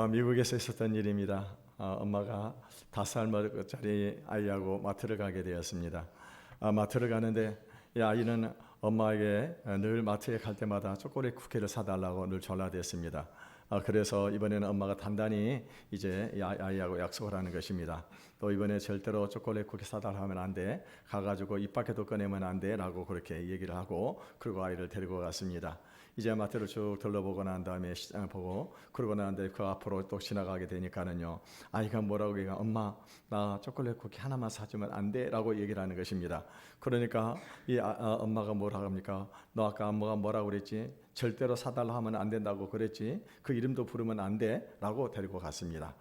미국에서 있었던 일입니다. 엄마가 5살짜리 아이하고 마트를 가게 되었습니다. 마트를 가는데 이 아이는 엄마에게 늘 마트에 갈 때마다 초콜릿 쿠키를 사달라고 늘 전화됐습니다. 그래서 이번에는 엄마가 단단히 이제 이 아이하고 약속을 하는 것입니다. 또 이번에 절대로 초콜릿 쿠키 사달라고 하면 안 돼. 가가지고 입 밖에도 꺼내면 안 돼. 라고 그렇게 얘기를 하고 그리고 아이를 데리고 갔습니다. 이제 마트를 쭉 둘러보고 난 다음에 시장을 보고 그러고 나는데 그 앞으로 또 지나가게 되니까는요, 아이가 뭐라고 얘기가, 엄마 나 초콜릿 쿠키 하나만 사주면 안 돼? 라고 얘기를 하는 것입니다. 그러니까 이 엄마가 뭐라고 합니까? 너 아까 엄마가 뭐라고 그랬지? 절대로 사달라 하면 안 된다고 그랬지? 그 이름도 부르면 안 돼? 라고 데리고 갔습니다.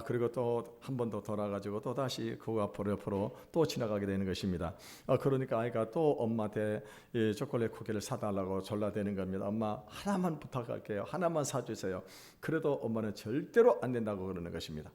그리고 또 한 번 더 돌아가지고 또 다시 그 옆으로 또 지나가게 되는 것입니다. 그러니까 아이가 또 엄마한테 이 초콜릿 쿠키를 사달라고 전화되는 겁니다. 엄마 하나만 부탁할게요. 하나만 사주세요. 그래도 엄마는 절대로 안 된다고 그러는 것입니다.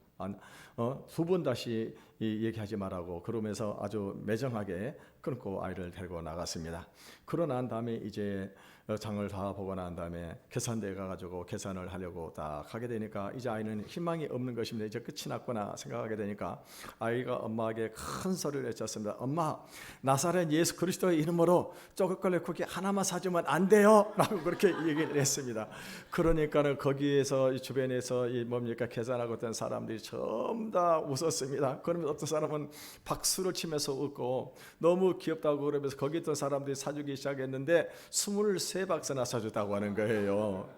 두 번 다시 얘기하지 말라고 그러면서 아주 매정하게 끊고 아이를 데리고 나갔습니다. 그러고 난 다음에 이제 장을 다 보고 난 다음에 계산대에 가가지고 계산을 하려고 딱 가게 되니까 이제 아이는 희망이 없는 것입니다. 이제 끝이 났구나 생각하게 되니까 아이가 엄마에게 큰 소리를 외쳤습니다. 엄마, 나사렛 예수 그리스도의 이름으로 초콜릿 쿠키 하나만 사주면 안 돼요? 라고 그렇게 얘기를 했습니다. 그러니까는 거기에서 주변에서 뭡니까 계산하고 있던 사람들이 전부 다 웃었습니다. 그러면서 어떤 사람은 박수를 치면서 웃고 너무 귀엽다고 그러면서 거기 있던 사람들이 사주기 시작했는데 23박스나 사줬다고 하는 거예요.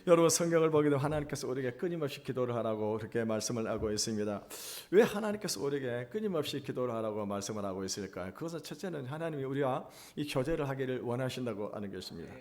여러분, 성경을 보게 되면 하나님께서 우리에게 끊임없이 기도를 하라고 그렇게 말씀을 하고 있습니다. 왜 하나님께서 우리에게 끊임없이 기도를 하라고 말씀을 하고 있을까요? 그것은 첫째는 하나님이 우리와 이 교제를 하기를 원하신다고 하는 것입니다.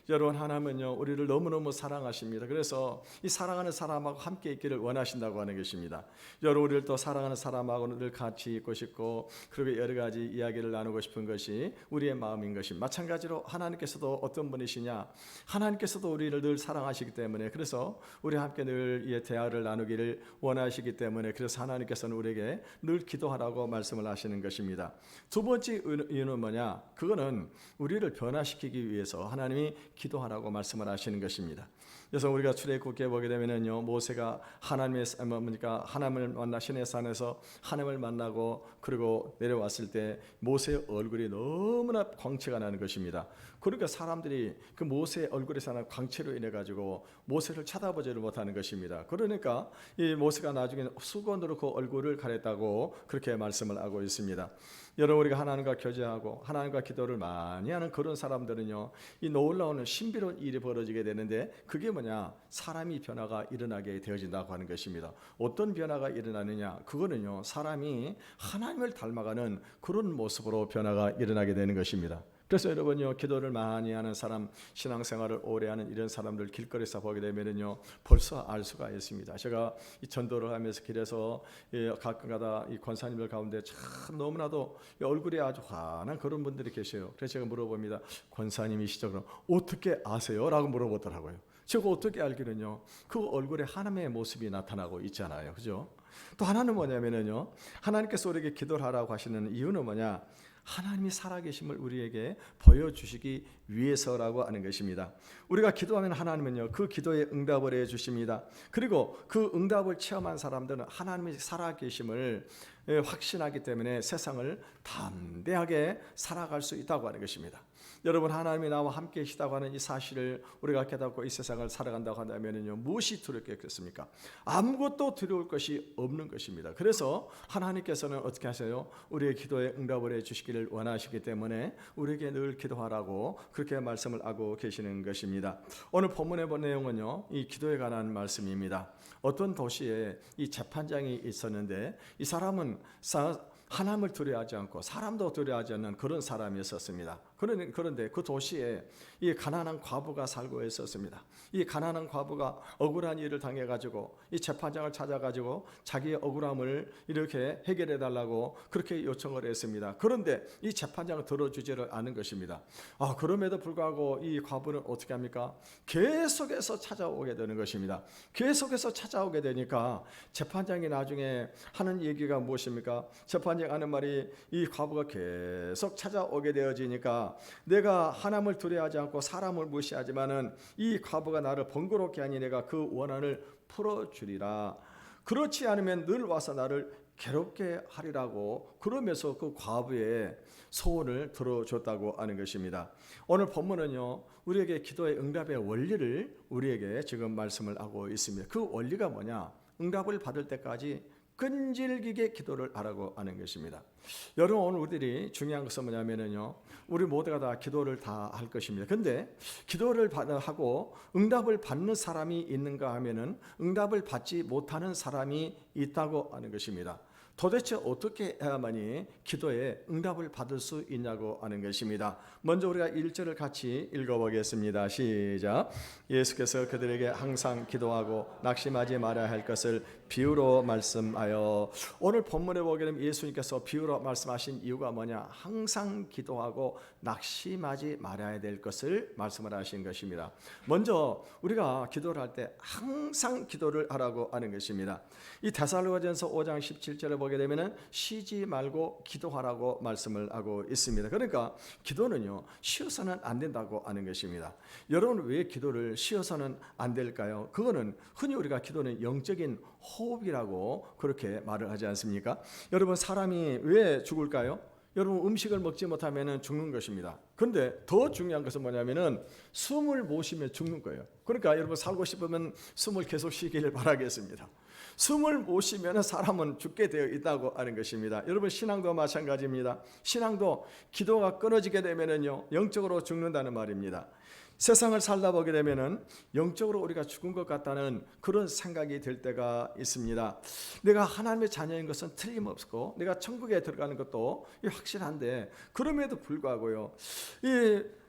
여러분, 하나님은요 우리를 너무너무 사랑하십니다. 그래서 이 사랑하는 사람하고 함께 있기를 원하신다고 하는 것입니다. 여러분, 우리를 또 사랑하는 사람하고 늘 같이 있고 싶고 그리고 여러 가지 이야기를 나누고 싶은 것이 우리의 마음인 것입니다. 마찬가지로 하나님께서도 어떤 분이시냐, 하나님께서도 우리를 늘 사랑하시기 때문에 그래서 우리와 함께 늘 이 대화를 나누기를 원하시기 때문에 그래서 하나님께서는 우리에게 늘 기도하라고 말씀을 하시는 것입니다. 두 번째 이유는 뭐냐, 그거는 우리를 변화시키기 위해서 하나님이 기도하라고 말씀을 하시는 것입니다. 그래서 우리가 출애굽기에 보게 되면은요, 모세가 하나님을 만나 시내 산에서 하나님을 만나고 그리고 내려왔을 때 모세의 얼굴이 너무나 광채가 나는 것입니다. 그러니까 사람들이 그 모세의 얼굴에서 나는 광채로 인해 가지고 모세를 쳐다보지를 못하는 것입니다. 그러니까 이 모세가 나중에 수건으로 그 얼굴을 가렸다고 그렇게 말씀을 하고 있습니다. 여러분, 우리가 하나님과 교제하고 하나님과 기도를 많이 하는 그런 사람들은요, 이 놀라운 신비로운 일이 벌어지게 되는데 그게 뭐냐, 사람이 변화가 일어나게 되어진다고 하는 것입니다. 어떤 변화가 일어나느냐, 그거는요 사람이 하나님을 닮아가는 그런 모습으로 변화가 일어나게 되는 것입니다. 그래서 여러분요, 기도를 많이 하는 사람, 신앙생활을 오래 하는 이런 사람들 길거리에서 보게 되면은요 벌써 알 수가 있습니다. 제가 이 전도를 하면서 길에서 가끔가다 이 권사님들 가운데 참 너무나도 얼굴이 아주 환한 그런 분들이 계세요. 그래서 제가 물어봅니다. 권사님이시죠? 그럼 어떻게 아세요? 라고 물어보더라고요. 제가 어떻게 알기는요, 그 얼굴에 하나님의 모습이 나타나고 있잖아요. 그죠? 또 하나는 뭐냐면은요, 하나님께서 우리에게 기도를 하라고 하시는 이유는 뭐냐, 하나님이 살아계심을 우리에게 보여주시기 위해서라고 하는 것입니다. 우리가 기도하면 하나님은요 그 기도에 응답을 해주십니다. 그리고 그 응답을 체험한 사람들은 하나님이 살아계심을 확신하기 때문에 세상을 담대하게 살아갈 수 있다고 하는 것입니다. 여러분, 하나님이 나와 함께 계시다고 하는 이 사실을 우리가 깨닫고 이 세상을 살아간다고 한다면요, 무엇이 두렵게 했겠습니까? 아무것도 두려울 것이 없는 것입니다. 그래서 하나님께서는 어떻게 하세요? 우리의 기도에 응답을 해주시기를 원하시기 때문에 우리에게 늘 기도하라고 그렇게 말씀을 하고 계시는 것입니다. 오늘 본문에 본 내용은요, 이 기도에 관한 말씀입니다. 어떤 도시에 이 재판장이 있었는데 이 사람은 하나님을 두려워하지 않고 사람도 두려워하지 않는 그런 사람이었습니다. 그런데 그 도시에 이 가난한 과부가 살고 있었습니다. 이 가난한 과부가 억울한 일을 당해가지고 이 재판장을 찾아가지고 자기의 억울함을 이렇게 해결해 달라고 그렇게 요청을 했습니다. 그런데 이 재판장은 들어주지를 않은 것입니다. 그럼에도 불구하고 이 과부는 어떻게 합니까? 계속해서 찾아오게 되는 것입니다. 계속해서 찾아오게 되니까 재판장이 나중에 하는 얘기가 무엇입니까? 재판장이 하는 말이, 이 과부가 계속 찾아오게 되어지니까 내가 하나님을 두려워하지 않고 사람을 무시하지만은 이 과부가 나를 번거롭게 하니 내가 그 원한을 풀어주리라. 그렇지 않으면 늘 와서 나를 괴롭게 하리라고 그러면서 그 과부의 소원을 들어줬다고 하는 것입니다. 오늘 본문은요, 우리에게 기도의 응답의 원리를 우리에게 지금 말씀을 하고 있습니다. 그 원리가 뭐냐? 응답을 받을 때까지 끈질기게 기도를 하라고 하는 것입니다. 여러분, 오늘 우리들이 중요한 것은 뭐냐면요, 우리 모두가 다 기도를 다 할 것입니다. 근데 기도를 하고 응답을 받는 사람이 있는가 하면은 응답을 받지 못하는 사람이 있다고 하는 것입니다. 도대체 어떻게 해야만이 기도에 응답을 받을 수 있냐고 하는 것입니다. 먼저 우리가 1절을 같이 읽어보겠습니다. 시작. 예수께서 그들에게 항상 기도하고 낙심하지 말아야 할 것을 비유로 말씀하여. 오늘 본문에 보게 되면 예수님께서 비유로 말씀하신 이유가 뭐냐? 항상 기도하고 낙심하지 말아야 될 것을 말씀을 하신 것입니다. 먼저 우리가 기도를 할 때 항상 기도를 하라고 하는 것입니다. 이 데살로니가전서 5장 17절에 보게 되면은 쉬지 말고 기도하라고 말씀을 하고 있습니다. 그러니까 기도는요, 쉬어서는 안 된다고 하는 것입니다. 여러분, 왜 기도를 쉬어서는 안 될까요? 그거는 흔히 우리가 기도는 영적인 호흡이라고 그렇게 말을 하지 않습니까? 여러분, 사람이 왜 죽을까요? 여러분, 음식을 먹지 못하면 죽는 것입니다. 그런데 더 중요한 것은 뭐냐면은 숨을 못 쉬면 죽는 거예요. 그러니까 여러분, 살고 싶으면 숨을 계속 쉬기를 바라겠습니다. 숨을 못 쉬면 사람은 죽게 되어 있다고 하는 것입니다. 여러분, 신앙도 마찬가지입니다. 신앙도 기도가 끊어지게 되면은요, 영적으로 죽는다는 말입니다. 세상을 살다 보게 되면은 영적으로 우리가 죽은 것 같다는 그런 생각이 들 때가 있습니다. 내가 하나님의 자녀인 것은 틀림없고 내가 천국에 들어가는 것도 확실한데, 그럼에도 불구하고요,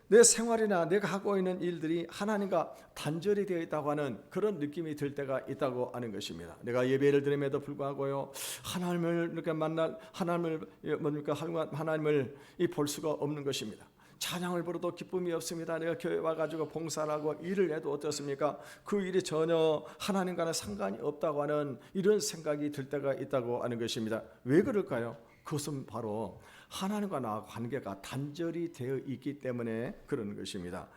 내 생활이나 내가 하고 있는 일들이 하나님과 단절이 되어 있다고 하는 그런 느낌이 들 때가 있다고 하는 것입니다. 내가 예배를 드림에도 불구하고요, 하나님을 이렇게 만날, 하나님을 볼 수가 없는 것입니다. 찬양을 부르도 기쁨이 없습니다. 내가 교회 와가지고 봉사를 하고 일을 해도 어떻습니까? 그 일이 전혀 하나님과는 상관이 없다고 하는 이런 생각이 들 때가 있다고 하는 것입니다. 왜 그럴까요? 그것은 바로 하나님과 나와 관계가 단절이 되어 있기 때문에 그런 것입니다.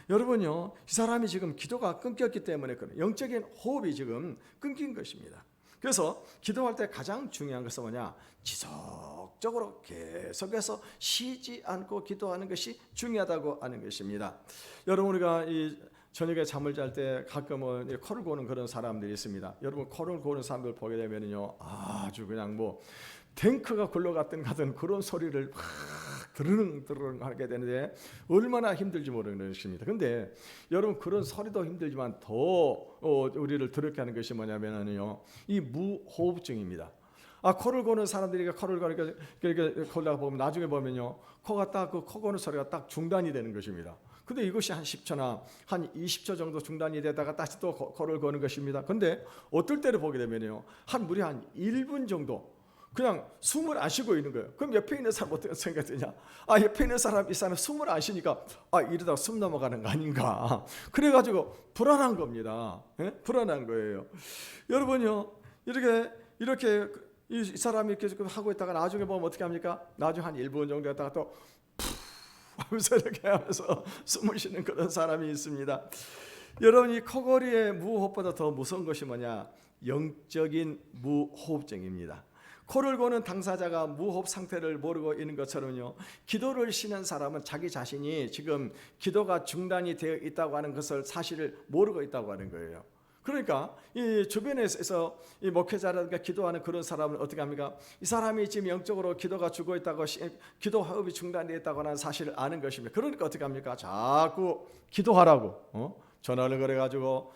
여러분요, 이 사람이 지금 기도가 끊겼기 때문에 그런 영적인 호흡이 지금 끊긴 것입니다. 그래서 기도할 때 가장 중요한 것은 뭐냐? 지속적으로 계속해서 쉬지 않고 기도하는 것이 중요하다고 하는 것입니다. 여러분, 우리가 이 저녁에 잠을 잘 때 가끔은 코를 고는 그런 사람들이 있습니다. 여러분, 코를 고는 사람들 보게 되면요, 아주 그냥 뭐 탱크가 굴러갔든 가든 그런 소리를 막 드르릉 하게 되는데 얼마나 힘들지 모르는 것입니다. 근데 여러분, 그런 소리도 힘들지만 더 우리를 더럽게 하는 것이 뭐냐면요, 이 무호흡증입니다. 코를 고는 사람들이 코를 골다가 보면 나중에 보면요, 코가 딱 그 코 고는 소리가 딱 중단이 되는 것입니다. 근데 이것이 한 10초나 한 20초 정도 중단이 되다가 다시 또 코를 고는 것입니다. 근데 어떨 때를 보게 되면요, 무려 한 1분 정도 그냥 숨을 안 쉬고 있는 거예요. 그럼 옆에 있는 사람 어떻게 생각되냐? 옆에 있는 이 사람 숨을 안 쉬니까 이러다가 숨 넘어가는 거 아닌가? 그래가지고 불안한 겁니다. 불안한 거예요. 여러분요, 이렇게 이 사람이 계속 하고 있다가 나중에 보면 어떻게 합니까? 나중에 한 1분 정도 했다가 또 푸 하면서 이렇게 하면서 숨을 쉬는 그런 사람이 있습니다. 여러분, 이 코골이의 무호흡보다 더 무서운 것이 뭐냐? 영적인 무호흡증입니다. 코를 고는 당사자가 무호흡 상태를 모르고 있는 것처럼요, 기도를 쉬는 사람은 자기 자신이 지금 기도가 중단이 되어 있다고 하는 것을 사실을 모르고 있다고 하는 거예요. 그러니까 이 주변에서 이 목회자라든가 기도하는 그런 사람은 어떻게 합니까? 이 사람이 지금 영적으로 기도가 죽어 있다고, 기도 호흡이 중단되어 있다고 하는 사실을 아는 것입니다. 그러니까 어떻게 합니까? 자꾸 기도하라고 전화를 걸어가지고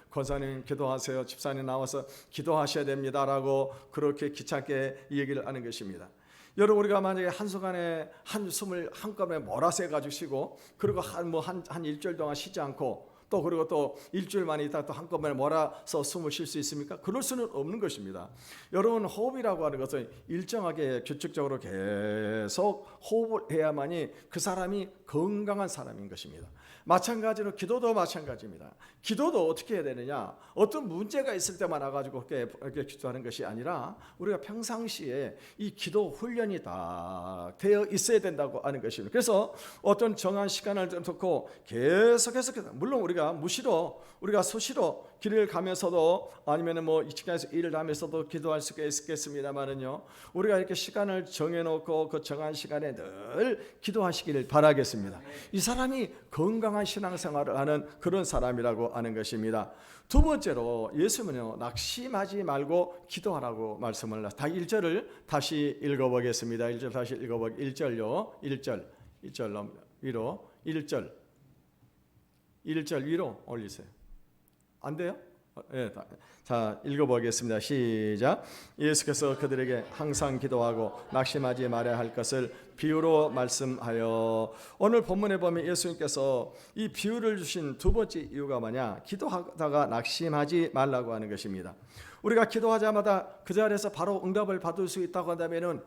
권사님 기도하세요, 집사님 나와서 기도하셔야 됩니다라고 그렇게 귀찮게 얘기를 하는 것입니다. 여러분, 우리가 만약에 한순간에 한숨을 한꺼번에 몰아서 해가지고 쉬고, 그리고 한 일주일 동안 쉬지 않고 그리고 또 일주일 만에 있다가 또 한꺼번에 몰아서 숨을 쉴 수 있습니까? 그럴 수는 없는 것입니다. 여러분, 호흡이라고 하는 것은 일정하게 규칙적으로 계속 호흡을 해야만이 그 사람이 건강한 사람인 것입니다. 마찬가지로 기도도 마찬가지입니다. 기도도 어떻게 해야 되느냐? 어떤 문제가 있을 때만 와가지고 이렇게 기도하는 것이 아니라 우리가 평상시에 이 기도 훈련이 다 되어 있어야 된다고 하는 것입니다. 그래서 어떤 정한 시간을 놓고 계속해서 물론 우리가 무시로 우리가 수시로 길을 가면서도 아니면은 뭐 이 시간에서 일을 하면서도 기도할 수가 있겠습니다만은요, 우리가 이렇게 시간을 정해놓고 그 정한 시간에 늘 기도하시기를 바라겠습니다. 이 사람이 건강한 신앙생활을 하는 그런 사람이라고 하는 것입니다. 두 번째로 예수님은요, 낙심하지 말고 기도하라고 말씀을 다 1절을 다시 읽어보겠습니다. 1절 다시 읽어보겠습니다. 1절요. 1절 위로 1절 위로 올리세요. 안 돼요? 네, 자, 읽어보겠습니다. 시작. 예수께서 그들에게 항상 기도하고 낙심하지 말아야 할 것을 비유로 말씀하여. 오늘 본문에 보면 예수님께서 이 비유를 주신 두 번째 이유가 뭐냐? 기도하다가 낙심하지 말라고 하는 것입니다. 우리가 기도하자마자 그 자리에서 바로 응답을 받을 수 있다고 한다면은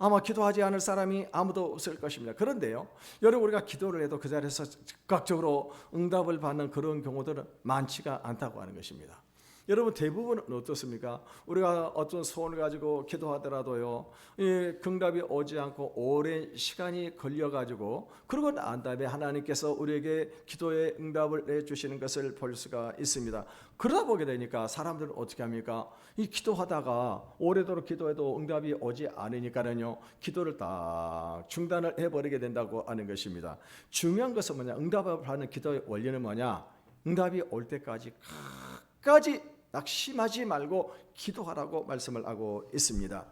아마 기도하지 않을 사람이 아무도 없을 것입니다. 그런데요, 여러분, 우리가 기도를 해도 그 자리에서 즉각적으로 응답을 받는 그런 경우들은 많지가 않다고 하는 것입니다. 여러분, 대부분은 어떻습니까? 우리가 어떤 소원을 가지고 기도하더라도요, 응답이 오지 않고 오랜 시간이 걸려가지고 그러고 난 다음에 하나님께서 우리에게 기도의 응답을 내주시는 것을 볼 수가 있습니다. 그러다 보게 되니까 사람들은 어떻게 합니까? 이 기도하다가 오래도록 기도해도 응답이 오지 않으니까는요, 기도를 딱 중단을 해버리게 된다고 하는 것입니다. 중요한 것은 뭐냐? 응답을 받는 기도의 원리는 뭐냐? 응답이 올 때까지 끝까지 낙심하지 말고 기도하라고 말씀을 하고 있습니다.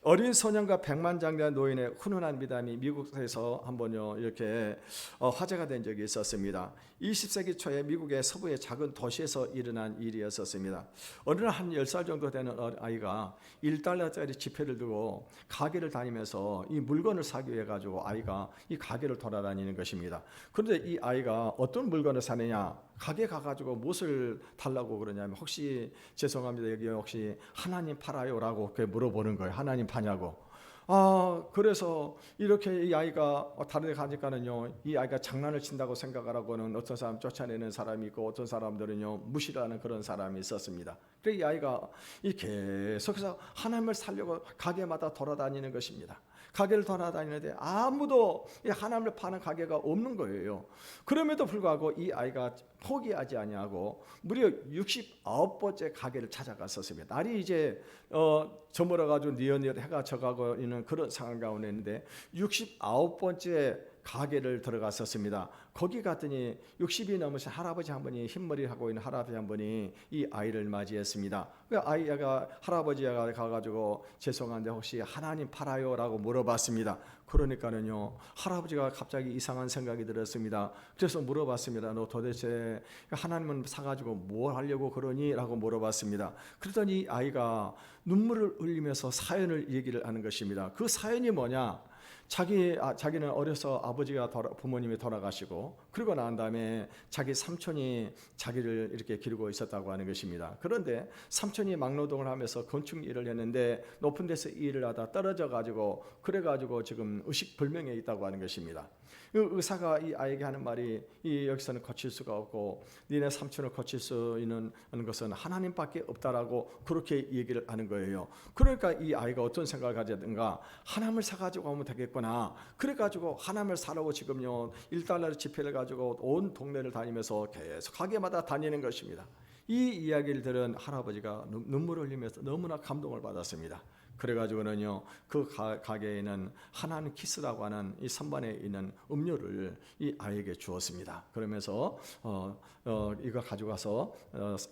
어린 소년과 백만장자 노인의 훈훈한 미담이 미국에서 한번요 이렇게 화제가 된 적이 있었습니다. 20세기 초에 미국의 서부의 작은 도시에서 일어난 일이었습니다. 어느 날 한 10살 정도 되는 아이가 $1짜리 지폐를 두고 가게를 다니면서 이 물건을 사기 위해 가지고 아이가 이 가게를 돌아다니는 것입니다. 그런데 이 아이가 어떤 물건을 사느냐? 가게 가가지고 무엇을 달라고 그러냐면, 혹시 죄송합니다, 여기 혹시 하나님 팔아요라고 물어보는 거예요. 하나님 파냐고. 그래서 이렇게 이 아이가 다른 데 가니까는요, 이 아이가 장난을 친다고 생각을 하고는 어떤 사람 쫓아내는 사람이 있고 어떤 사람들은요 무시를 하는 그런 사람이 있었습니다. 그래서 이 아이가 계속해서 하나님을 살려고 가게마다 돌아다니는 것입니다. 가게를 돌아다니는데 아무도 하나님을 파는 가게가 없는 거예요. 그럼에도 불구하고 이 아이가 포기하지 아니하고 무려 69번째 가게를 찾아갔었습니다. 날이 이제 저물어가지고 니엇니엇 해가 져가고 있는 그런 상황 가운데 있는데 69번째 가게를 들어갔었습니다. 거기 갔더니 60이 넘으신 할아버지 한 분이, 흰머리 하고 있는 할아버지 한 분이 이 아이를 맞이했습니다. 그 아이가 할아버지가 가가지고 죄송한데 혹시 하나님 팔아요? 라고 물어봤습니다. 그러니까는요, 할아버지가 갑자기 이상한 생각이 들었습니다. 그래서 물어봤습니다. 너 도대체 하나님은 사가지고 뭘 하려고 그러니? 라고 물어봤습니다. 그러더니 아이가 눈물을 흘리면서 사연을 얘기를 하는 것입니다. 그 사연이 뭐냐? 자기는 어려서 부모님이 돌아가시고 그러고 난 다음에 자기 삼촌이 자기를 이렇게 기르고 있었다고 하는 것입니다. 그런데 삼촌이 막노동을 하면서 건축 일을 했는데 높은 데서 일을 하다 떨어져 가지고 그래가지고 지금 의식불명에 있다고 하는 것입니다. 의사가 이 아이에게 하는 말이, 여기서는 고칠 수가 없고 니네 삼촌을 고칠 수 있는 것은 하나님밖에 없다라고 그렇게 얘기를 하는 거예요. 그러니까 이 아이가 어떤 생각을 가졌는가? 하나님을 사가지고 오면 되겠구나. 그래가지고 하나님을 사라고 지금요 $1 지폐를 가지고 온 동네를 다니면서 계속 가게마다 다니는 것입니다. 이 이야기를 들은 할아버지가 눈물을 흘리면서 너무나 감동을 받았습니다. 그래가지고는요, 그 가게에는 하나님 키스라고 하는 이 선반에 있는 음료를 이 아이에게 주었습니다. 그러면서 이거 가져가서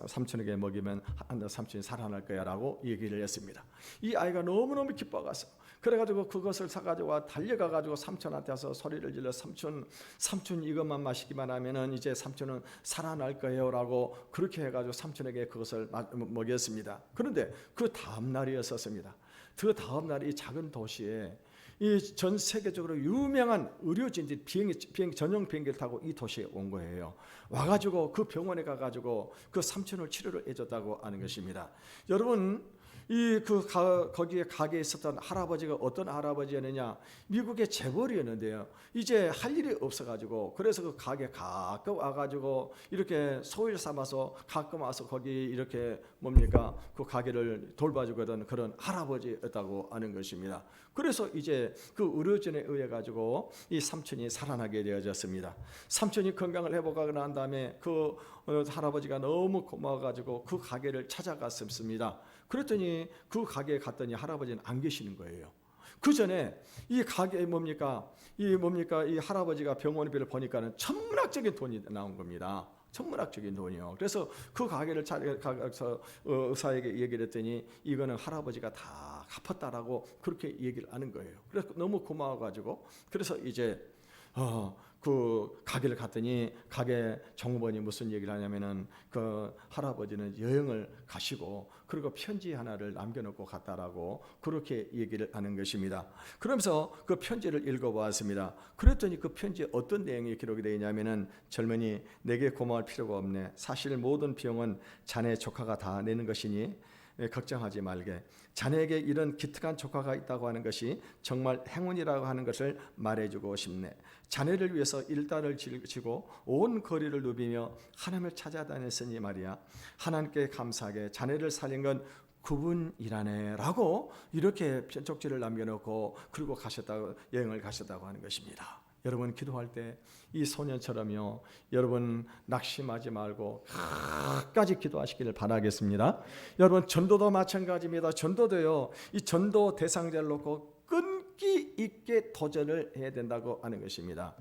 삼촌에게 먹이면 삼촌이 살아날 거야라고 얘기를 했습니다. 이 아이가 너무너무 기뻐가서 그래가지고 그것을 사가지고 달려가가지고 삼촌한테 와서 소리를 질러, 삼촌 이것만 마시기만 하면은 이제 삼촌은 살아날 거예요라고 그렇게 해가지고 삼촌에게 그것을 먹였습니다. 그런데 그 다음 날이었었습니다. 그 다음 날 이 작은 도시에 이 전 세계적으로 유명한 의료진들이 비행기 전용 비행기를 타고 이 도시에 온 거예요. 와가지고 그 병원에 가가지고 그 삼촌을 치료를 해줬다고 하는 것입니다. 여러분, 거기에 가게에 있었던 할아버지가 어떤 할아버지였느냐, 미국의 재벌이었는데요. 이제 할 일이 없어가지고 그래서 그 가게 가끔 와가지고 이렇게 소일 삼아서 가끔 와서 거기 이렇게 그 가게를 돌봐주거든 그런 할아버지였다고 하는 것입니다. 그래서 이제 그 의료진에 의해 가지고 이 삼촌이 살아나게 되어졌습니다. 삼촌이 건강을 회복하고 난 다음에 그 할아버지가 너무 고마워가지고 그 가게를 찾아갔습니다. 그랬더니 그 가게에 갔더니 할아버지는 안 계시는 거예요. 그 전에 이 가게에 이 할아버지가 병원비를 보니까는 천문학적인 돈이 나온 겁니다. 천문학적인 돈이요. 그래서 그 가게를 가서 의사에게 얘기를 했더니 이거는 할아버지가 다 갚았다라고 그렇게 얘기를 하는 거예요. 그래서 너무 고마워가지고 그래서 이제 그 가게를 갔더니 가게 종업원이 무슨 얘기를 하냐면은 그 할아버지는 여행을 가시고 그리고 편지 하나를 남겨놓고 갔다라고 그렇게 얘기를 하는 것입니다. 그러면서 그 편지를 읽어보았습니다. 그랬더니 그 편지에 어떤 내용이 기록이 되어 있냐면은 젊은이, 내게 고마울 필요가 없네. 사실 모든 비용은 자네 조카가 다 내는 것이니 걱정하지 말게. 자네에게 이런 기특한 조카가 있다고 하는 것이 정말 행운이라고 하는 것을 말해주고 싶네. 자네를 위해서 일달을 지고 온 거리를 누비며 하나님을 찾아다녔으니 말이야. 하나님께 감사하게 자네를 살린 건 그분이라네 라고 이렇게 쪽지를 남겨놓고 그리고 여행을 가셨다고 하는 것입니다. 여러분 기도할 때 이 소년처럼요, 여러분 낙심하지 말고 끝까지 기도하시기를 바라겠습니다. 여러분 전도도 마찬가지입니다. 전도도요, 이 전도 대상자를 놓고 끈기 있게 도전을 해야 된다고 하는 것입니다.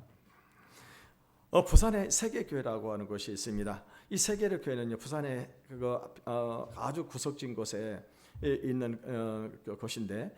부산에 세계교회라고 하는 곳이 있습니다. 이 세계교회는요, 부산에 아주 구석진 곳에 있는 곳인데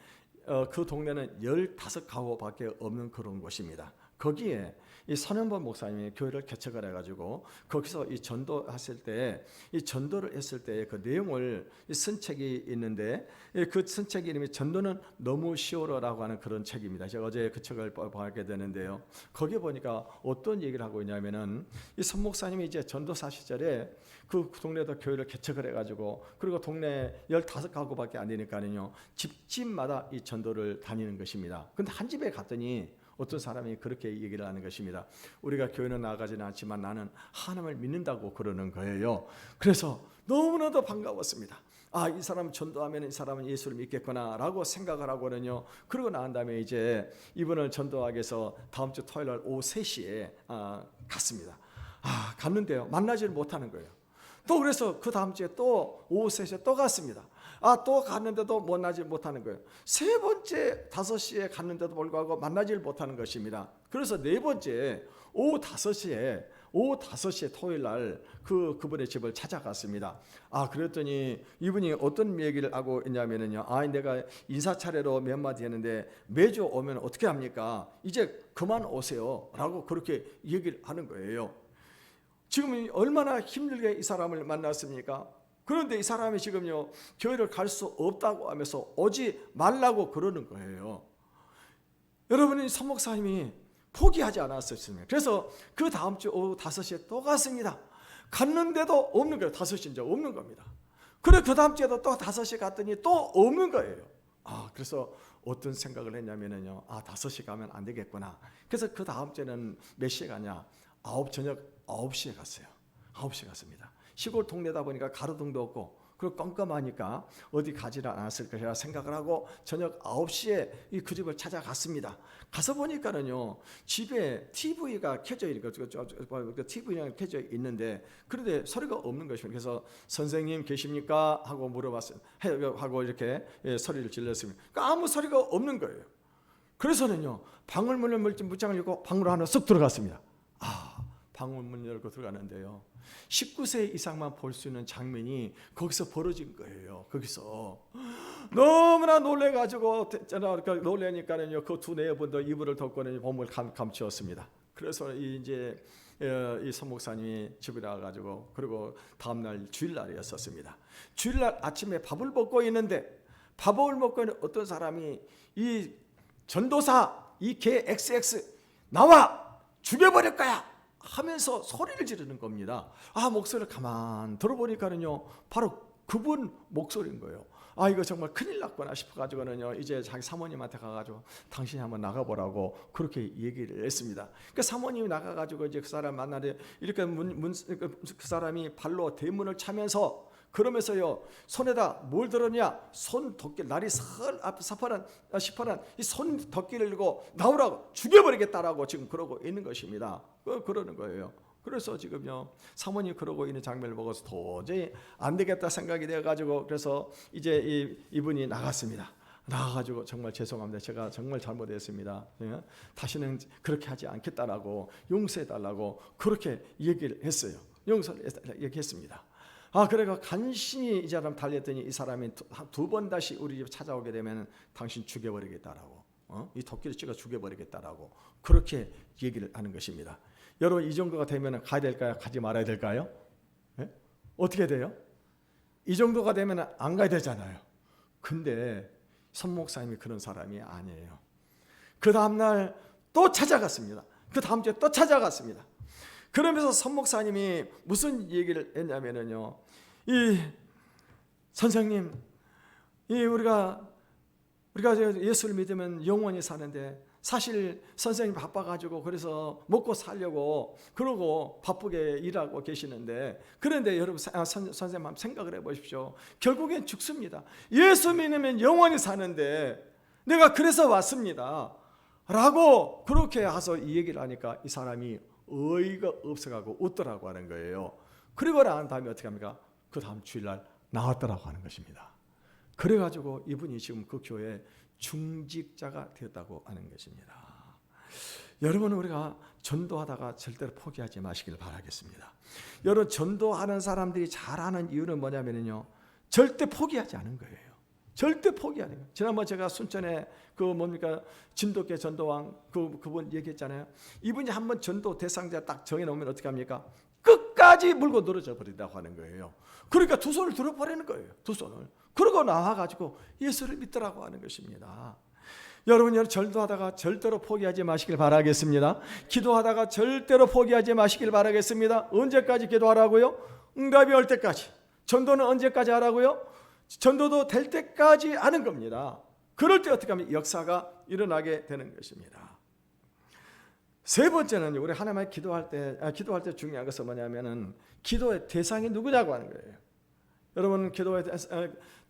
그 동네는 15가구밖에 없는 그런 곳입니다. 거기에 이 선현범 목사님이 교회를 개척을 해가지고 거기서 이 전도했을 때, 이 전도를 했을 때 그 내용을 쓴 책이 있는데 그 쓴 책 이름이 전도는 너무 쉬워라고 하는 그런 책입니다. 제가 어제 그 책을 보게 되는데요. 거기에 보니까 어떤 얘기를 하고 있냐면은 이 선 목사님이 이제 전도사 시절에 그 동네에도 교회를 개척을 해가지고 그리고 동네 15가구밖에 안 되니까는요, 집집마다 이 전도를 다니는 것입니다. 근데 한 집에 갔더니 어떤 사람이 그렇게 얘기를 하는 것입니다. 우리가 교회는 나가지는 않지만 나는 하나님을 믿는다고 그러는 거예요. 그래서 너무나도 반가웠습니다. 이 사람 전도하면 이 사람은 예수를 믿겠구나라고 생각을 하고는요. 그러고 난 다음에 이제 이분을 전도하기 위해서 다음 주 토요일 날 오후 3시에 갔습니다. 갔는데요, 만나지를 못하는 거예요. 또 그래서 그 다음 주에 또 오후 3시에 또 갔습니다. 또 갔는데도 만나지 못하는 거예요. 세 번째 5시에 갔는데도 불구하고 만나지 못하는 것입니다. 그래서 네 번째 오후 5시에 토요일 날 그분의 집을 찾아갔습니다. 그랬더니 이분이 어떤 얘기를 하고 있냐면요. 내가 인사 차례로 몇 마디 했는데 매주 오면 어떻게 합니까? 이제 그만 오세요라고 그렇게 얘기를 하는 거예요. 지금 얼마나 힘들게 이 사람을 만났습니까? 그런데 이 사람이 지금요, 교회를 갈 수 없다고 하면서 오지 말라고 그러는 거예요. 여러분이 선 목사님이 포기하지 않았었습니다. 그래서 그 다음 주 오후 5시에 또 갔습니다. 갔는데도 없는 거예요. 5시인데 없는 겁니다. 그래 그 다음 주에도 또 5시에 갔더니 또 없는 거예요. 그래서 어떤 생각을 했냐면요, 5시 가면 안 되겠구나. 그래서 그 다음 주에는 몇 시에 가냐? 저녁 9시에 갔어요. 9시에 갔습니다. 시골 동네다 보니까 가로등도 없고 그리고 껌껌하니까 어디 가지를 않았을 거라 생각을 하고 저녁 9시에 그 집을 찾아갔습니다. 가서 보니까는요, 집에 TV가 켜져 있는 거, TV가 켜져 있는데 그런데 소리가 없는 것입니다. 그래서 선생님 계십니까? 하고 물어봤어요. 하고 이렇게 소리를 질렀습니다. 그러니까 아무 소리가 없는 거예요. 그래서는요, 방울문을 문장을 열고 방으로 하나 쑥 들어갔습니다. 방울문 열고 들어가는데요, 19세 이상만 볼 수 있는 장면이 거기서 벌어진 거예요. 거기서 너무나 놀래가지고 놀래니까는요, 그 두 내여분도 이불을 덮고는 몸을 감추었습니다. 그래서 이제 이 선목사님이 집에 나가가지고 그리고 다음날 주일날이었었습니다. 주일날 아침에 밥을 먹고 있는데 밥을 먹고 있는 어떤 사람이 이 전도사 이 개 XX 나와 죽여버릴 거야 하면서 소리를 지르는 겁니다. 목소리를 가만 들어보니까는요, 바로 그분 목소리인 거예요. 아 이거 정말 큰일 났구나 싶어가지고는요 이제 자기 사모님한테 가가지고 당신이 한번 나가보라고 그렇게 얘기를 했습니다. 그 사모님이 나가가지고 이제 그 사람 만나는데 이렇게 그 사람이 발로 대문을 차면서 그러면서요 손에다 뭘 들었냐, 손 덮개, 날이 시퍼런 이 손 덮개를 들고 나오라고, 죽여버리겠다라고 지금 그러고 있는 것입니다. 그러는 거예요. 그래서 지금요 사모님이 그러고 있는 장면을 보고서 도저히 안 되겠다 생각이 되어가지고 그래서 이제 이분이 나갔습니다. 나가가지고 정말 죄송합니다. 제가 정말 잘못했습니다. 다시는 그렇게 하지 않겠다라고 용서해달라고 그렇게 얘기를 했어요. 용서를 얘기했습니다. 그래가 간신히 이 사람 달랬더니 이 사람이 두 번 다시 우리 집 찾아오게 되면 당신 죽여버리겠다라고, 이 도끼를 찍어 죽여버리겠다라고 그렇게 얘기를 하는 것입니다. 여러분 이 정도가 되면 가야 될까요? 가지 말아야 될까요? 네? 어떻게 돼요? 이 정도가 되면 안 가야 되잖아요. 근데 선 목사님이 그런 사람이 아니에요. 그 다음날 또 찾아갔습니다. 그 다음 주에 또 찾아갔습니다. 그러면서 선 목사님이 무슨 얘기를 했냐면요, 이 선생님, 우리가 예수를 믿으면 영원히 사는데 사실 선생님 바빠가지고 그래서 먹고 살려고 그러고 바쁘게 일하고 계시는데, 그런데 여러분 선생님 한번 생각을 해보십시오. 결국엔 죽습니다. 예수 믿으면 영원히 사는데 내가 그래서 왔습니다 라고 그렇게 해서 이 얘기를 하니까 이 사람이 어이가 없어가고 웃더라고 하는 거예요. 그리고 난 다음에 어떻게 합니까? 그 다음 주일날 나왔더라고 하는 것입니다. 그래가지고 이분이 지금 그 교회에 중직자가 되었다고 하는 것입니다. 여러분 우리가 전도하다가 절대로 포기하지 마시길 바라겠습니다. 여러분 전도하는 사람들이 잘하는 이유는 뭐냐면요, 절대 포기하지 않은 거예요. 절대 포기하는 거예요. 지난번 제가 순천에 진돗개 전도왕 그분 얘기했잖아요. 이분이 한번 전도 대상자 딱 정해놓으면 어떻게 합니까? 끝까지 물고 늘어져 버린다고 하는 거예요. 그러니까 두 손을 들어버리는 거예요. 두 손을. 그러고 나와가지고 예수를 믿더라고 하는 것입니다. 여러분 전도하다가 절대로 포기하지 마시길 바라겠습니다. 기도하다가 절대로 포기하지 마시길 바라겠습니다. 언제까지 기도하라고요? 응답이 올 때까지. 전도는 언제까지 하라고요? 전도도 될 때까지 하는 겁니다. 그럴 때 어떻게 하면 역사가 일어나게 되는 것입니다. 세 번째는 우리 하나님께 기도할 때 중요한 것은 뭐냐면은 기도의 대상이 누구냐고 하는 거예요. 여러분 기도에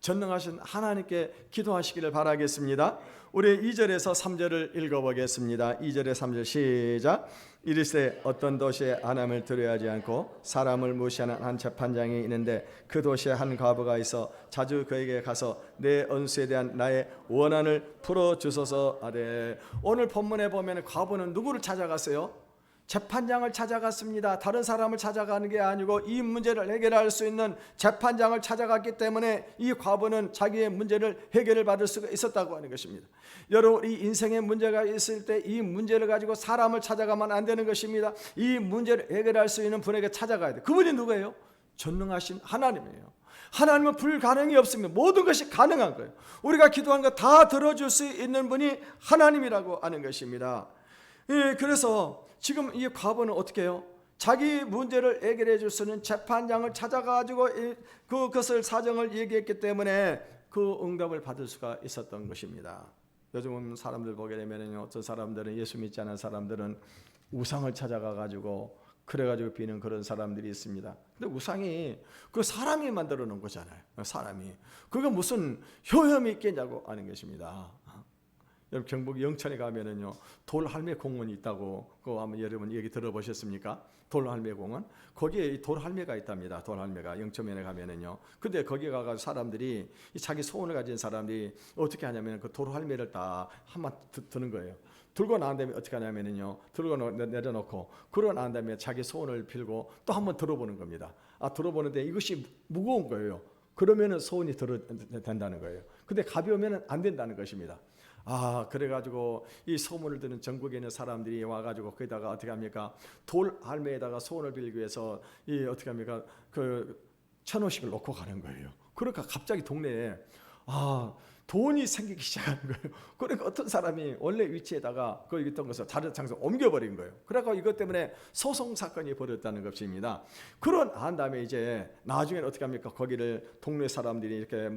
전능하신 하나님께 기도하시기를 바라겠습니다. 우리 2절에서 3절을 읽어보겠습니다. 2절에 3절 시작. 이르시되 어떤 도시에 하나님을 두려워하지 않고 사람을 무시하는 한 재판장이 있는데 그 도시에 한 과부가 있어 자주 그에게 가서 내 원수에 대한 나의 원한을 풀어주소서 하되. 오늘 본문에 보면 과부는 누구를 찾아갔어요? 재판장을 찾아갔습니다. 다른 사람을 찾아가는 게 아니고 이 문제를 해결할 수 있는 재판장을 찾아갔기 때문에 이 과부는 자기의 문제를 해결을 받을 수가 있었다고 하는 것입니다. 여러분 이 인생에 문제가 있을 때 이 문제를 가지고 사람을 찾아가면 안 되는 것입니다. 이 문제를 해결할 수 있는 분에게 찾아가야 돼요. 그분이 누구예요? 전능하신 하나님이에요. 하나님은 불가능이 없습니다. 모든 것이 가능한 거예요. 우리가 기도한 거 다 들어줄 수 있는 분이 하나님이라고 하는 것입니다. 그래서 지금 이 과부는 어떻게 해요? 자기 문제를 해결해 줄 수 있는 재판장을 찾아가지고 그것을 사정을 얘기했기 때문에 그 응답을 받을 수가 있었던 것입니다. 요즘은 사람들 보게 되면요, 어떤 사람들은 예수 믿지 않은 사람들은 우상을 찾아가가지고 그래가지고 비는 그런 사람들이 있습니다. 근데 우상이 그 사람이 만들어 놓은 거잖아요. 사람이 그게 무슨 효험이 있겠냐고 하는 것입니다. 여러분 경북 영천에 가면은요 돌할매 공원이 있다고 그거 한번 여러분 얘기 들어보셨습니까? 돌할매 공원 거기에 돌할매가 있답니다. 돌할매가 영천면에 가면은요. 근데 거기 가서 사람들이 자기 소원을 가진 사람들이 어떻게 하냐면 그 돌할매를 다 한번 드는 거예요. 들고 나온 다음에 어떻게 하냐면은요 들고 내려놓고 그러고 난 다음에 자기 소원을 빌고 또 한번 들어보는 겁니다. 들어보는데 이것이 무거운 거예요. 그러면은 소원이 된다는 거예요. 근데 가벼우면은 안 된다는 것입니다. 그래가지고 이 소문을 듣는 전국에 있는 사람들이 와가지고 거기다가 어떻게 합니까? 돌 할매에다가 소원을 빌기 위해서 어떻게 합니까? 그 1,000원씩을 놓고 가는 거예요. 그러니까 갑자기 동네에 돈이 생기기 시작하는 거예요. 그러니까 어떤 사람이 원래 위치에다가 거기 있던 것을 다른 장소로 옮겨버린 거예요. 그래서 이것 때문에 소송 사건이 벌어졌다는 것입니다. 그런 다음에 이제 나중에는 어떻게 합니까? 거기를 동네 사람들이 이렇게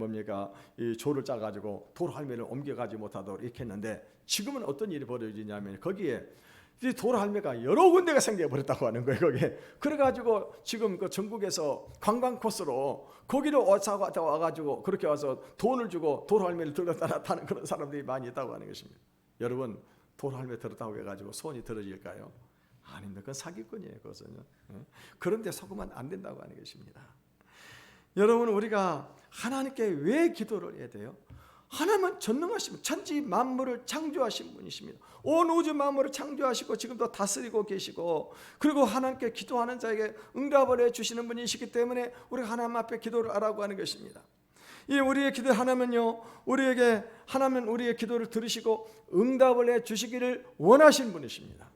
이 조를 짜가지고 돌할매를 옮겨가지 못하도록 이렇게 했는데, 지금은 어떤 일이 벌어지냐면 거기에 이 돌할매가 여러 군데가 생겨버렸다고 하는 거예요. 거기에. 그래가지고 지금 그 전국에서 관광 코스로 거기를 와가지고 그렇게 와서 돈을 주고 돌할매를 들었다 타는 그런 사람들이 많이 있다고 하는 것입니다. 여러분, 돌할매 들었다고 해가지고 손이 들어질까요? 아닙니다. 그건 사기꾼이에요. 그것은요. 그런데 속으면 안 된다고 하는 것입니다. 여러분, 우리가 하나님께 왜 기도를 해야 돼요? 하나님은 전능하시면 천지 만물을 창조하신 분이십니다. 온 우주 만물을 창조하시고 지금도 다스리고 계시고, 그리고 하나님께 기도하는 자에게 응답을 해주시는 분이시기 때문에 우리가 하나님 앞에 기도를 하라고 하는 것입니다. 이 우리의 기도 하나님은요, 하나님은 우리의 기도를 들으시고 응답을 해주시기를 원하시는 분이십니다.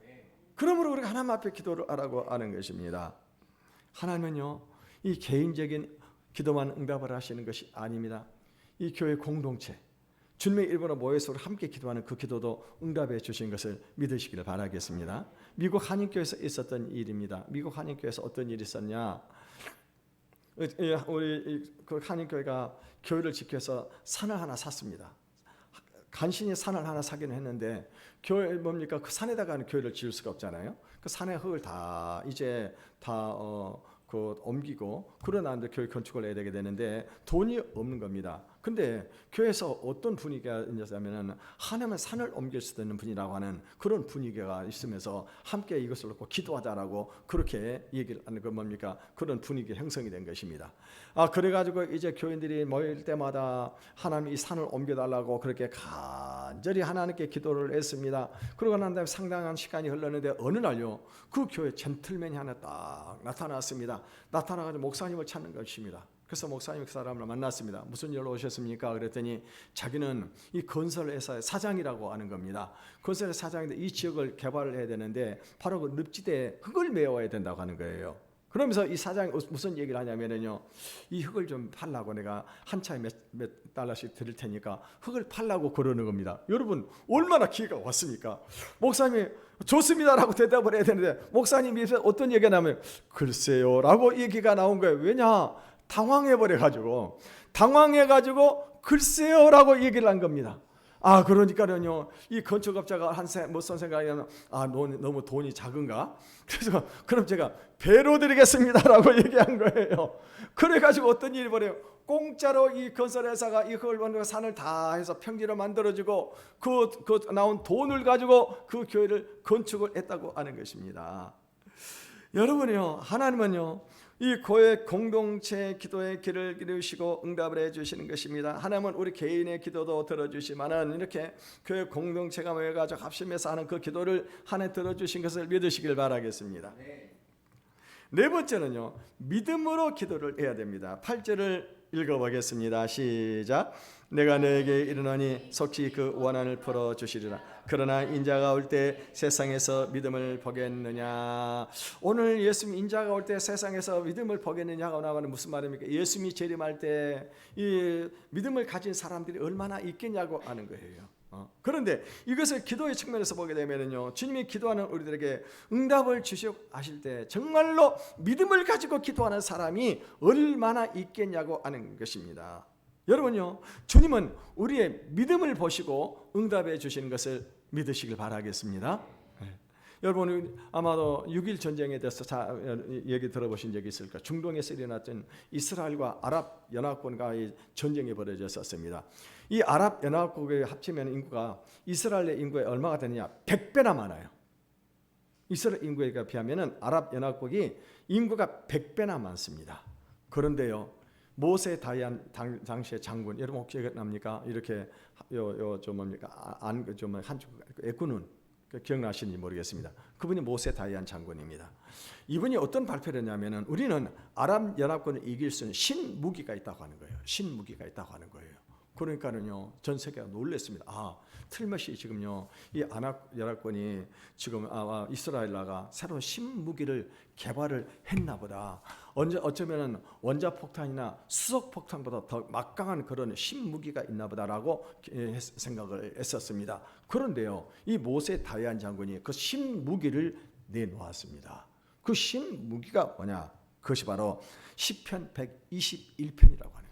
그러므로 우리가 하나님 앞에 기도를 하라고 하는 것입니다. 하나님은요, 이 개인적인 기도만 응답을 하시는 것이 아닙니다. 이 교회 공동체, 주님의 일본어 모여서 함께 기도하는 그 기도도 응답해 주신 것을 믿으시기를 바라겠습니다. 미국 한인교회에서 있었던 일입니다. 미국 한인교회에서 어떤 일이 있었냐? 우리 그 한인교회가 교회를 지켜서 산을 하나 샀습니다. 간신히 산을 하나 사기는 했는데, 교회 그 산에다가는 교회를 지을 수가 없잖아요. 그 산의 흙을 다 옮기고 그러나는데 교회 건축을 해야 되게 되는데 돈이 없는 겁니다. 근데 교회에서 어떤 분위기가 있냐면 하나님은 산을 옮길 수 있는 분이라고 하는 그런 분위기가 있으면서 함께 이것을 놓고 기도하자라고 그렇게 얘기를 하는 그런 분위기 형성이 된 것입니다. 그래가지고 이제 교인들이 모일 때마다 하나님 이 산을 옮겨달라고 그렇게 간절히 하나님께 기도를 했습니다. 그러고 난 다음에 상당한 시간이 흘렀는데 어느 날요, 그 교회 젠틀맨이 하나 딱 나타났습니다. 나타나가지고 목사님을 찾는 것입니다. 그래서 목사님 그 사람을 만났습니다. 무슨 일로 오셨습니까? 그랬더니 자기는 이 건설회사의 사장이라고 하는 겁니다. 건설회 사장인데 이 지역을 개발을 해야 되는데 바로 그 늪지대에 흙을 메워야 된다고 하는 거예요. 그러면서 이 사장이 무슨 얘기를 하냐면요, 이 흙을 좀 팔라고 내가 한 차에 몇 달러씩 드릴 테니까 흙을 팔라고 그러는 겁니다. 여러분, 얼마나 기회가 왔습니까? 목사님이 좋습니다라고 대답을 해야 되는데 목사님이 어떤 얘기가 나면 글쎄요 라고 얘기가 나온 거예요. 왜냐? 당황해가지고 글쎄요 라고 얘기를 한 겁니다. 그러니까요, 이 건축업자가 무슨 생각이냐면 너무 돈이 작은가? 그래서 그럼 제가 배로 드리겠습니다라고 얘기한 거예요. 그래가지고 어떤 일이 벌어요? 공짜로 이 건설회사가 이 흙을 산을 다 해서 평지로 만들어주고 그 나온 돈을 가지고 그 교회를 건축을 했다고 하는 것입니다. 여러분이요, 하나님은요, 이 교회 공동체 기도의 길을 기르시고 응답을 해주시는 것입니다. 하나님은 우리 개인의 기도도 들어주시면은 이렇게 교회 공동체가 모여가지고 합심해서 하는 그 기도를 하나님 들어주신 것을 믿으시길 바라겠습니다. 네 번째는요, 믿음으로 기도를 해야 됩니다. 8절을 읽어보겠습니다. 시작. 내가 너에게 이르노니 속히 그 원한을 풀어주시리라. 그러나 인자가 올 때 세상에서 믿음을 보겠느냐. 오늘 예수님 인자가 올 때 세상에서 믿음을 보겠느냐가 나오면 무슨 말입니까? 예수님이 재림할 때 이 믿음을 가진 사람들이 얼마나 있겠냐고 하는 거예요. 그런데 이것을 기도의 측면에서 보게 되면요, 주님이 기도하는 우리들에게 응답을 주시고 하실 때 정말로 믿음을 가지고 기도하는 사람이 얼마나 있겠냐고 하는 것입니다. 여러분요, 주님은 우리의 믿음을 보시고 응답해 주시는 것을 믿으시길 바라겠습니다. 여러분 아마도 6.1 전쟁에 대해서 얘기 들어보신 적이 있을 거예요. 중동에서 일어났던 이스라엘과 아랍 연합군과의 전쟁이 벌어졌었습니다. 이 아랍 연합국에 합치면 인구가 이스라엘의 인구에 얼마가 되느냐? 100배나 많아요. 이스라엘 인구에 비하면 아랍 연합국이 인구가 100배나 많습니다. 그런데요, 모세 다이안 당시의 장군, 여러분 혹시 기억납니까? 이렇게 한쪽 애꾸는 기억나시는지 모르겠습니다. 그분이 모세 다이안 장군입니다. 이분이 어떤 발표를 했냐면은 우리는 아랍 연합군을 이길 수 있는 신무기가 있다고 하는 거예요. 신무기가 있다고 하는 거예요. 그러니까는요, 전 세계가 놀랐습니다. 틀림없이 지금요, 이 아낙 연합군이 지금 이스라엘나가 새로운 신무기를 개발을 했나 보다. 어쩌면은 원자폭탄이나 수소폭탄보다 더 막강한 그런 신무기가 있나 보다라고 생각을 했었습니다. 그런데요, 이 모세 다윗 장군이 그 신무기를 내놓았습니다. 그 신무기가 뭐냐? 그것이 바로 시편 121편이라고 하네요.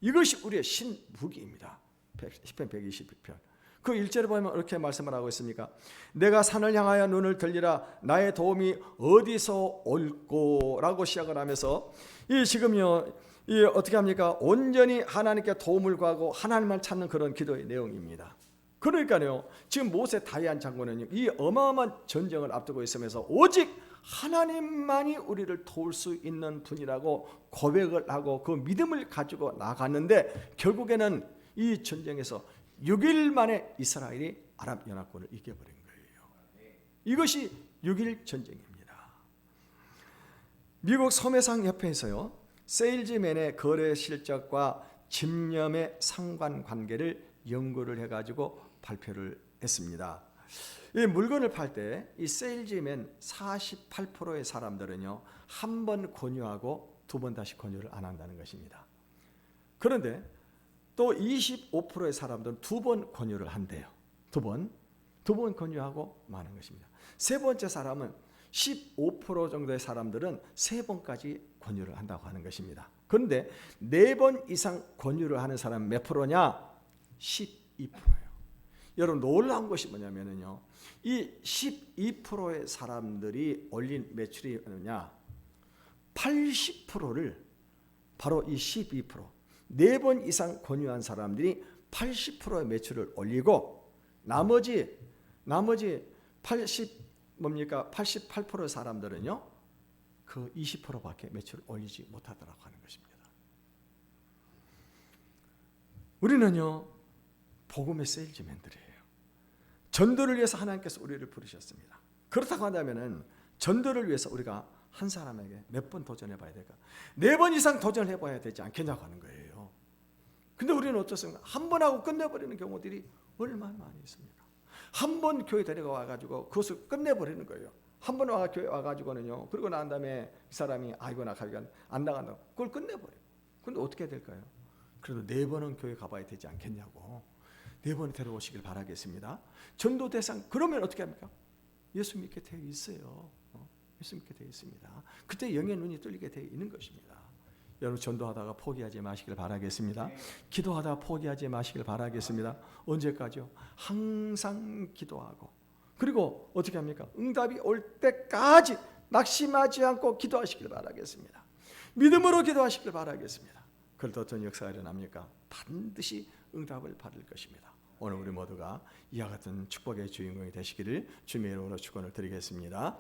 이것이 우리의 신무기입니다. 시편 121편. 그 1절에 보면 이렇게 말씀을 하고 있습니까? 내가 산을 향하여 눈을 들리라 나의 도움이 어디서 올꼬 라고 시작을 하면서 지금요 어떻게 합니까? 온전히 하나님께 도움을 구하고 하나님만 찾는 그런 기도의 내용입니다. 그러니까요, 지금 모세 다윗 장군은 이 어마어마한 전쟁을 앞두고 있으면서 오직 하나님만이 우리를 도울 수 있는 분이라고 고백을 하고 그 믿음을 가지고 나갔는데, 결국에는 이 전쟁에서 6일 만에 이스라엘이 아랍 연합군을 이겨버린 거예요. 이것이 6일 전쟁입니다. 미국 소매상협회에서요, 세일즈맨의 거래 실적과 집념의 상관관계를 연구를 해가지고 발표를 했습니다. 이 물건을 팔 때 이 세일즈맨 48%의 사람들은요, 한 번 권유하고 두 번 다시 권유를 안 한다는 것입니다. 그런데 또 25%의 사람들은 두 번 권유를 한대요. 두 번 권유하고 마는 것입니다. 세 번째 사람은 15% 정도의 사람들은 세 번까지 권유를 한다고 하는 것입니다. 그런데 네 번 이상 권유를 하는 사람은 몇 프로냐? 12%예요. 여러분, 놀라운 것이 뭐냐면요, 이 12%의 사람들이 올린 매출이 뭐냐? 80%를 바로 이 12%, 네 번 이상 권유한 사람들이 80%의 매출을 올리고 나머지 88%의 사람들은요, 그 20%밖에 매출을 올리지 못하더라고 하는 것입니다. 우리는요, 복음의 세일즈맨들이에요. 전도를 위해서 하나님께서 우리를 부르셨습니다. 그렇다고 한다면은 전도를 위해서 우리가 한 사람에게 몇 번 도전해봐야 될까? 4번 이상 도전해봐야 되지 않겠냐고 하는 거예요. 근데 우리는 어떻습니까? 한 번 하고 끝내버리는 경우들이 얼마나 많이 있습니까? 한 번 교회 데려가가지고 그것을 끝내버리는 거예요. 한 번 교회 와가지고는요, 그리고 난 다음에 이 사람이 아이고 나 가기가 안 나간다고 그걸 끝내버려요. 근데 어떻게 해야 될까요? 그래도 4번은 교회 가봐야 되지 않겠냐고. 4번 데려오시길 바라겠습니다. 전도 대상, 그러면 어떻게 합니까? 예수 믿게 되어 있어요. 예수 믿게 되어 있습니다. 그때 영의 눈이 뚫리게 되어 있는 것입니다. 여러분, 전도하다가 포기하지 마시길 바라겠습니다. 기도하다가 포기하지 마시길 바라겠습니다. 언제까지요? 항상 기도하고, 그리고 어떻게 합니까? 응답이 올 때까지 낙심하지 않고 기도하시길 바라겠습니다. 믿음으로 기도하시길 바라겠습니다. 그럴 어떤 역사가 일어납니까? 반드시 응답을 받을 것입니다. 오늘 우리 모두가 이와 같은 축복의 주인공이 되시기를 주님의 이름으로 축원을 드리겠습니다.